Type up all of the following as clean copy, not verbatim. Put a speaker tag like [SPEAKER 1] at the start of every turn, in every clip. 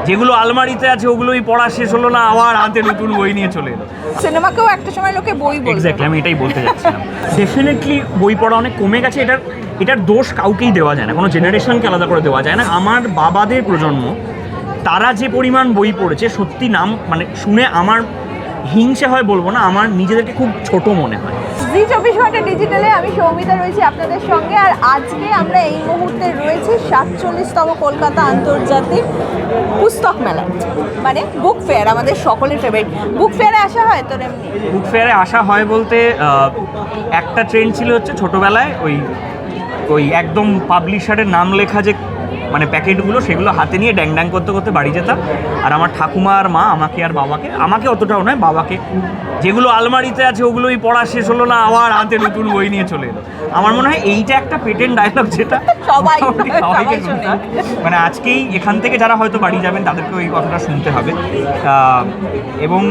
[SPEAKER 1] যেগুলো আলমারিতে আছে ওগুলোই পড়া শেষ হলো না, আবার হাতে নতুন বই নিয়ে চলে এলো।
[SPEAKER 2] সিনেমাকেও একটা সময় লোকে বই বলতো।
[SPEAKER 1] এক্স্যাক্টলি, আমি এটাই বলতে যাচ্ছিলাম। ডেফিনেটলি বই পড়া অনেক কমে গেছে। এটার দোষ কাউকেই দেওয়া যায় না, কোনো জেনারেশনকে আলাদা করে দেওয়া যায় না। আমার বাবাদের প্রজন্ম, তারা যে পরিমাণ বই পড়েছে, সত্যি নাম মানে শুনে আমার হিংসে হয় বলবো না, আমার নিজেদেরকে খুব ছোট মনে হয়।
[SPEAKER 2] জি 24 ঘন্টা ডিজিটালে আমি সৌমিতা রয়েছি আপনাদের সঙ্গে। আর আজকে আমরা এই মুহূর্তে রয়েছি 47তম কলকাতা আন্তর্জাতিক পুস্তক মেলা, মানে বুক ফেয়ার, আমাদের সকলের ফেভারিট। বুক ফেয়ারে আসা হয় তোর? এমনি
[SPEAKER 1] বুক ফেয়ারে আসা হয় বলতে একটা ট্রেন্ড ছিল হচ্ছে ছোটোবেলায় ওই একদম পাবলিশারের নাম লেখা যে মানে প্যাকেটগুলো, সেগুলো হাতে নিয়ে ড্যাং ড্যাং করতে করতে বাড়ি যেতাম। আর আমার ঠাকুমা আর মা আমাকে আর বাবাকে, আমাকে অতটাও নয়, বাবাকে, যেগুলো আলমারিতে আছে ওগুলোই পড়া শেষ হলো না, আবার হাতে নতুন বই নিয়ে চলে এলো। আমার মনে হয় এইটা একটা পেটেন্ট ডায়লগ, যেটা সবাইকে শুনতে হয়। মানে আজকেই এখান থেকে যারা হয়তো বাড়ি যাবেন তাদেরকে ওই কথাটা শুনতে হবে। এবং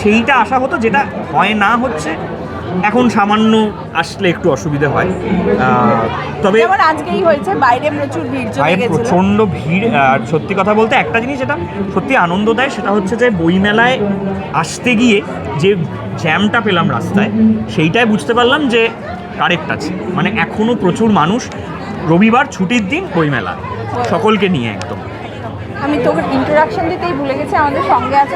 [SPEAKER 1] সেইটা আশা হতো, যেটা হয় না হচ্ছে এখন সামান্য আসলে একটু অসুবিধা হয়। তবে
[SPEAKER 2] যেমন আজকেই হয়েছে, বাইরে প্রচুর ভিড় জমে গেছিল,
[SPEAKER 1] প্রচণ্ড ভিড়। আর সত্যি কথা বলতে একটা জিনিস যেটা সত্যি আনন্দ দেয়, সেটা হচ্ছে যে বইমেলায় আসতে গিয়ে যে জ্যামটা পেলাম রাস্তায়, সেইটাই বুঝতে পারলাম যে কারেক্ট আছে। মানে এখনও প্রচুর মানুষ, রবিবার ছুটির দিন বইমেলা, সকলকে নিয়ে একদম।
[SPEAKER 2] আমি তোকে ইন্ট্রোডাকশন দিতেই ভুলে গেছি, আমাদের সঙ্গে আছে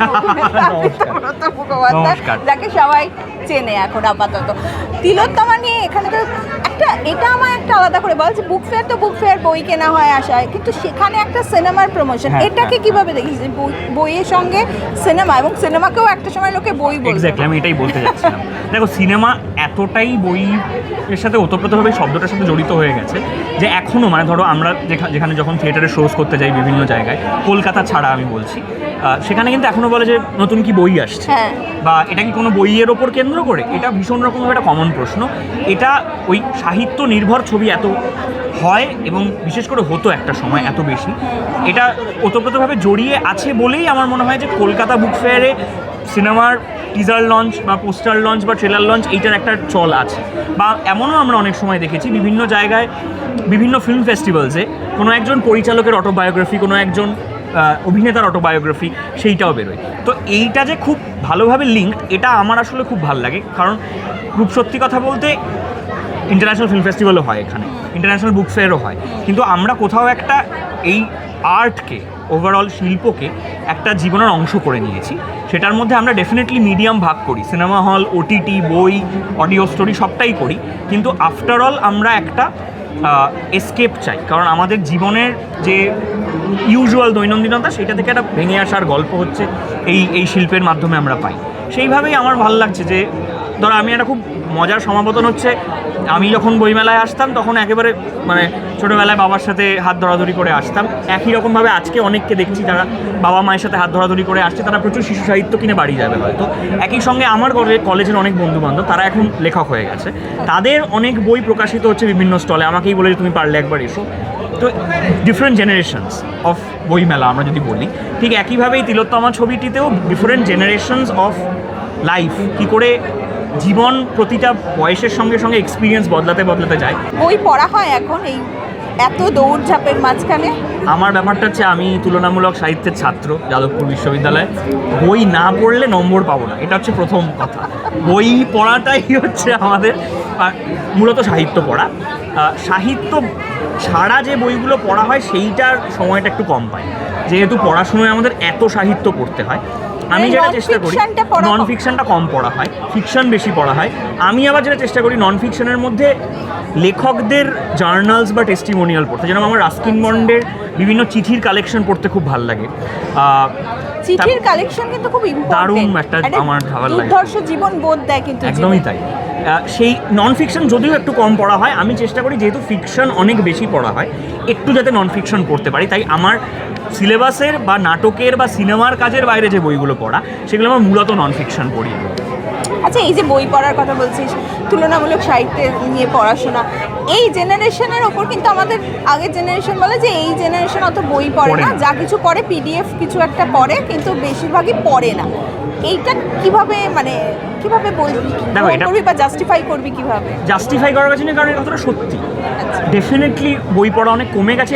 [SPEAKER 2] মুখোপাধ্যায়, যাকে সবাই চেনে এখন আপাতত। তিলোত্তমা নিয়ে এখানে তো এটা আমার একটা আলাদা করে বলছে, বুক ফেয়ার তো বুক ফেয়ার, বই কেনা হয় আসায়, কিন্তু সেখানে একটা সিনেমার প্রমোশন, এটাকে কিভাবে দেখিস? বইয়ের সঙ্গে সিনেমা, এবং সিনেমাকেও একটা সময় লোকে বই বলতো।
[SPEAKER 1] এক্স্যাক্টলি, আমি এটাই বলতে যাচ্ছিলাম। দেখো, সিনেমা এতটাই বইয়ের সাথে ওতপ্রোতভাবে শব্দটার সাথে জড়িত হয়ে গেছে যে এখনও, মানে ধরো আমরা যেখানে যখন থিয়েটারে শোজ করতে যাই বিভিন্ন জায়গায়, কলকাতা ছাড়া আমি বলছি, সেখানে কিন্তু এখনও বলে যে নতুন কি বই আসছে, বা এটা কি কোনো বইয়ের ওপর কেন্দ্র করে। এটা ভীষণ রকমভাবে একটা কমন প্রশ্ন। এটা ওই সাহিত্য নির্ভর ছবি এত হয়, এবং বিশেষ করে হতো একটা সময় এত বেশি, এটা ওতপ্রোতভাবে জড়িয়ে আছে বলেই আমার মনে হয় যে কলকাতা বুক ফেয়ারে সিনেমার টিজার লঞ্চ বা পোস্টার লঞ্চ বা ট্রেলার লঞ্চ, এইটার একটা চল আছে। বা এমনও আমরা অনেক সময় দেখেছি বিভিন্ন জায়গায়, বিভিন্ন ফিল্ম ফেস্টিভ্যালসে কোনো একজন পরিচালকের অটোবায়োগ্রাফি, কোনো একজন অভিনেতার অটোবায়োগ্রাফি, সেইটাও বেরোয়। তো এইটা যে খুব ভালোভাবে লিঙ্ক, এটা আমার আসলে খুব ভালো লাগে। কারণ খুব সত্যি কথা বলতে ইন্টারন্যাশনাল ফিল্ম ফেস্টিভ্যালও হয় এখানে, ইন্টারন্যাশনাল বুক ফেয়ারও হয়, কিন্তু আমরা কোথাও একটা এই আর্টকে, ওভারঅল শিল্পকে একটা জীবনের অংশ করে নিয়েছি। সেটার মধ্যে আমরা ডেফিনেটলি মিডিয়াম ভাগ করি, সিনেমা হল, ওটিটি, বই, অডিও স্টোরি সবটাই করি, কিন্তু আফটারঅল আমরা একটা এসকেপ চাই। কারণ আমাদের জীবনের যে ইউজুয়াল দৈনন্দিনতা, সেটা থেকে একটা ভেঙে আসার গল্প হচ্ছে এই শিল্পের মাধ্যমে আমরা পাই। সেইভাবেই আমার ভালো লাগছে যে ধরো আমি একটা খুব মজার সমাপতন হচ্ছে, আমি যখন বইমেলায় আসতাম তখন একেবারে মানে ছোটোবেলায় বাবার সাথে হাত ধরাধরি করে আসতাম। একই রকমভাবে আজকে অনেককে দেখছি যারা বাবা মায়ের সাথে হাত ধরাধরি করে আসছে, তারা প্রচুর শিশু সাহিত্য কিনে বাড়ি যাবে হয়তো। একই সঙ্গে আমার কলেজের অনেক বন্ধুবান্ধব, তারা এখন লেখক হয়ে গেছে, তাদের অনেক বই প্রকাশিত হচ্ছে বিভিন্ন স্টলে। আমাকেই বলে যে তুমি পারলে একবার এসো। তো ডিফারেন্ট জেনারেশনস অফ বইমেলা আমরা যদি বলি, ঠিক একইভাবেই তিলোত্তমা ছবিটিতেও ডিফারেন্ট জেনারেশনস অফ লাইফ, কী করে জীবন প্রতিটা বয়সের সঙ্গে সঙ্গে এক্সপিরিয়েন্স বদলাতে বদলাতে যায়।
[SPEAKER 2] বই পড়া হয় এখন এই এত দৌড়ঝাঁপের মাঝখানে?
[SPEAKER 1] আমার ব্যাপারটা হচ্ছে, আমি তুলনামূলক সাহিত্যের ছাত্র যাদবপুর বিশ্ববিদ্যালয়ে, বই না পড়লে নম্বর পাবো না, এটা হচ্ছে প্রথম কথা। বই পড়াটাই হচ্ছে আমাদের মূলত সাহিত্য পড়া। সাহিত্য ছাড়া যে বইগুলো পড়া হয় সেইটার সময়টা একটু কম পাই, যেহেতু পড়াশোনায় আমাদের এত সাহিত্য পড়তে হয়। আমি যেটা চেষ্টা করি, নন ফিকশনটা কম পড়া হয়, ফিকশন বেশি পড়া হয়। আমি আবার যেটা চেষ্টা করি, নন ফিকশনের মধ্যে লেখকদের জার্নালস বা টেস্টিমোনিয়াল পড়তে। যেরকম আমার রাস্কিন বন্ডের বিভিন্ন চিঠির কালেকশন পড়তে খুব ভালো লাগে।
[SPEAKER 2] চিঠির কালেকশন কিন্তু খুব
[SPEAKER 1] দারুণ একটা আমার ভালো লাগে,
[SPEAKER 2] দুর্ধর্ষ জীবন বোধ দেয় কিন্তু।
[SPEAKER 1] একদমই তাই। সেই নন ফিকশন যদিও একটু কম পড়া হয়, আমি চেষ্টা করি যেহেতু ফিকশন অনেক বেশি পড়া হয়, একটু যাতে নন ফিকশন পড়তে পারি। তাই আমার সিলেবাসের বা নাটকের বা সিনেমার কাজের বাইরে যে বইগুলো পড়া, সেগুলো আমার মূলত নন ফিকশন পড়ি।
[SPEAKER 2] আচ্ছা, এই যে বই পড়ার কথা বলছিস, তুলনামূলক সাহিত্যের নিয়ে পড়াশোনা, এই জেনারেশনের ওপর কিন্তু আমাদের আগের জেনারেশন বলে যে এই জেনারেশন অত বই পড়ে না, যা কিছু পড়ে পিডিএফ কিছু একটা পড়ে, কিন্তু বেশিরভাগই পড়ে না। এইটা কিভাবে কিভাবে বলবি, দেখো এটা করবি বা জাস্টিফাই করবি কিভাবে?
[SPEAKER 1] জাস্টিফাই করার কাছে না, কারণ এটা কথাটা সত্যি। ডেফিনেটলি বই পড়া অনেক কমে গেছে।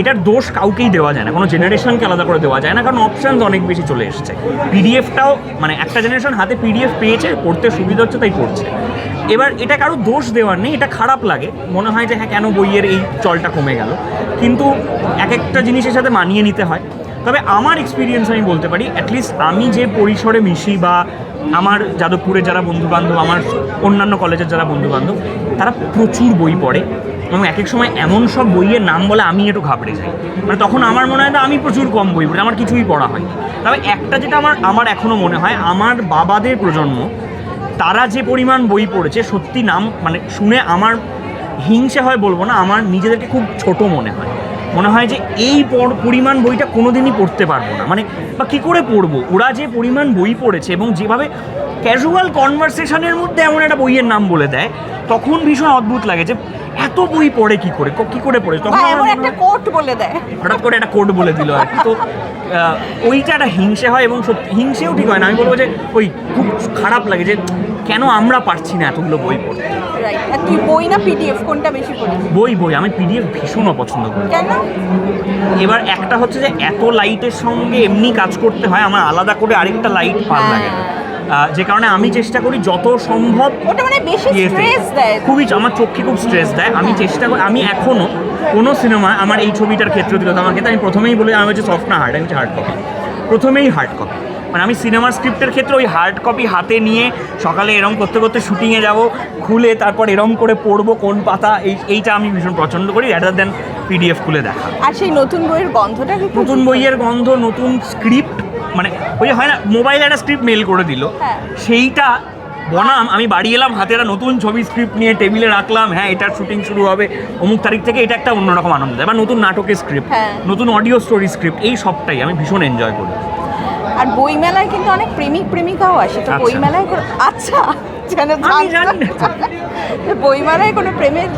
[SPEAKER 1] এটার দোষ কাউকেই দেওয়া যায় না, কোনো জেনারেশনকে আলাদা করে দেওয়া যায় না, কারণ অপশানস অনেক বেশি চলে এসেছে। পিডিএফটাও মানে একটা জেনারেশন হাতে পিডিএফ পেয়েছে, পড়তে সুবিধা হচ্ছে তাই পড়ছে। এবার এটা কারো দোষ দেওয়ার নেই, এটা খারাপ লাগে, মনে হয় যে হ্যাঁ কেন বইয়ের এই চলটা কমে গেল, কিন্তু এক একটা জিনিসের সাথে মানিয়ে নিতে হয়। তবে আমার এক্সপিরিয়েন্স আমি বলতে পারি, অ্যাটলিস্ট আমি যে পরিসরে মিশি বা আমার যাদবপুরের যারা বন্ধুবান্ধব, আমার অন্যান্য কলেজের যারা বন্ধুবান্ধব, তারা প্রচুর বই পড়ে এবং এক এক সময় এমন সব বইয়ের নাম বলে আমি একটু ঘাবড়ে যাই। মানে তখন আমার মনে হয় না আমি প্রচুর কম বই পড়ি, আমার কিছুই পড়া হয়। তবে একটা যেটা আমার এখনও মনে হয়, আমার বাবাদের প্রজন্ম তারা যে পরিমাণ বই পড়েছে, সত্যি নাম মানে শুনে আমার হিংসে হয় বলবো না, আমার নিজেদেরকে খুব ছোট মনে হয় যে এই পরিমাণ বইটা কোনোদিনই পড়তে পারবো না, মানে বা কী করে পড়বো। ওরা যে পরিমাণ বই পড়েছে এবং যেভাবে ক্যাজুয়াল কনভারসেশনের মধ্যে এমন একটা বইয়ের নাম বলে দেয়, তখন ভীষণ অদ্ভুত লাগে যে এত বই পড়ে কী করে পড়ে। তখন
[SPEAKER 2] এমন একটা কোট বলে দেয়,
[SPEAKER 1] হঠাৎ করে একটা কোড বলে দিল আর কি। তো ওইটা একটা হিংসে হয়, এবং সত্যি হিংসেও ঠিক হয় না, আমি বলবো যে ওই খুব খারাপ লাগে যে কেন আমরা পারছি না এতগুলো বই পড়তে।
[SPEAKER 2] রাইট। আর তুই বই না পিডিএফ কোনটা বেশি পড়িস?
[SPEAKER 1] বই আমি পিডিএফ ভীষণ অপছন্দ করি।
[SPEAKER 2] কেন?
[SPEAKER 1] এবার একটা হচ্ছে যে এত লাইটের সঙ্গে এমনি কাজ করতে হয়, আমার আলাদা করে আরেকটা লাইট ভালো লাগে না, যে কারণে আমি চেষ্টা করি যত সম্ভব।
[SPEAKER 2] ওটা মানে বেশি স্ট্রেস দেয়,
[SPEAKER 1] খুবই আমার চোখে খুব স্ট্রেস দেয়। আমি চেষ্টা করি, আমি এখনও কোনো সিনেমা, আমার এই ছবিটার ক্ষেত্রে দিল তো আমাকে, আমি প্রথমেই বলে আমি হচ্ছে সফট না হার্ড, আমি হচ্ছে হার্ড কপি, প্রথমেই হার্ড কপি। মানে আমি সিনেমার স্ক্রিপ্টের ক্ষেত্রে ওই হার্ড কপি হাতে নিয়ে সকালে এরম করতে করতে শুটিংয়ে যাব, খুলে তারপর এরম করে পড়বো কোন পাতা, এইটা আমি ভীষণ পছন্দ করি র্যাদার দেন পিডিএফ খুলে দেখা।
[SPEAKER 2] আর সেই নতুন বইয়ের গন্ধটা কি?
[SPEAKER 1] নতুন বইয়ের গন্ধ, নতুন স্ক্রিপ্ট, মানে ওই হয় না মোবাইলে একটা স্ক্রিপ্ট মেল করে দিল, সেইটা বনাম আমি বাড়ি এলাম, হাতে একটা নতুন ছবি স্ক্রিপ্ট নিয়ে টেবিলে রাখলাম, হ্যাঁ এটার শুটিং শুরু হবে অমুক তারিখ থেকে, এটা একটা অন্যরকম আনন্দ দেয়। বা নতুন নাটকের স্ক্রিপ্ট, নতুন অডিও স্টোরি স্ক্রিপ্ট, এই সবটাই আমি ভীষণ এনজয় করি।
[SPEAKER 2] আর বইমেলায় কিন্তু অনেক প্রেমিকাও আসে, তো বইমেলায় আচ্ছা যেন বইমেলায় কোনো প্রেমের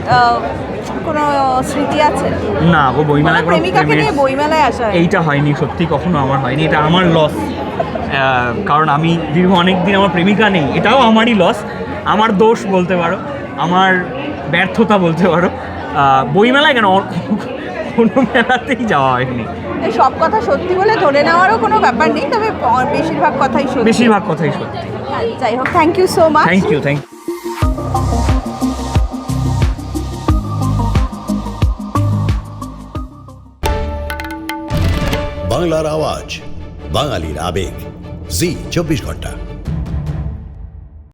[SPEAKER 2] কোনো স্মৃতি আছে?
[SPEAKER 1] না গো, বইমেলায় কোনো
[SPEAKER 2] প্রেমিকাকে নিয়ে বইমেলায় আসা
[SPEAKER 1] এইটা হয়নি, সত্যি কখনো আমার হয়নি, এটা আমার লস। কারণ আমি দীর্ঘ অনেক দিন আমার প্রেমিকা নেই, এটাও আমারই লস, আমার দোষ বলতে পারো, আমার ব্যর্থতা বলতে পারো। বইমেলায় কেন কোনো মেলাতেই যাওয়া হয়নি।
[SPEAKER 2] সব কথা সত্যি বলে ধরে নেওয়ারও কোনো ব্যাপার নেই, তবে বেশিরভাগ কথাই সত্যি। যাই হোক, thank you so much.
[SPEAKER 1] Thank you.
[SPEAKER 3] বাংলার আওয়াজ, বাঙালির আবেগ, জি 24 ঘন্টা।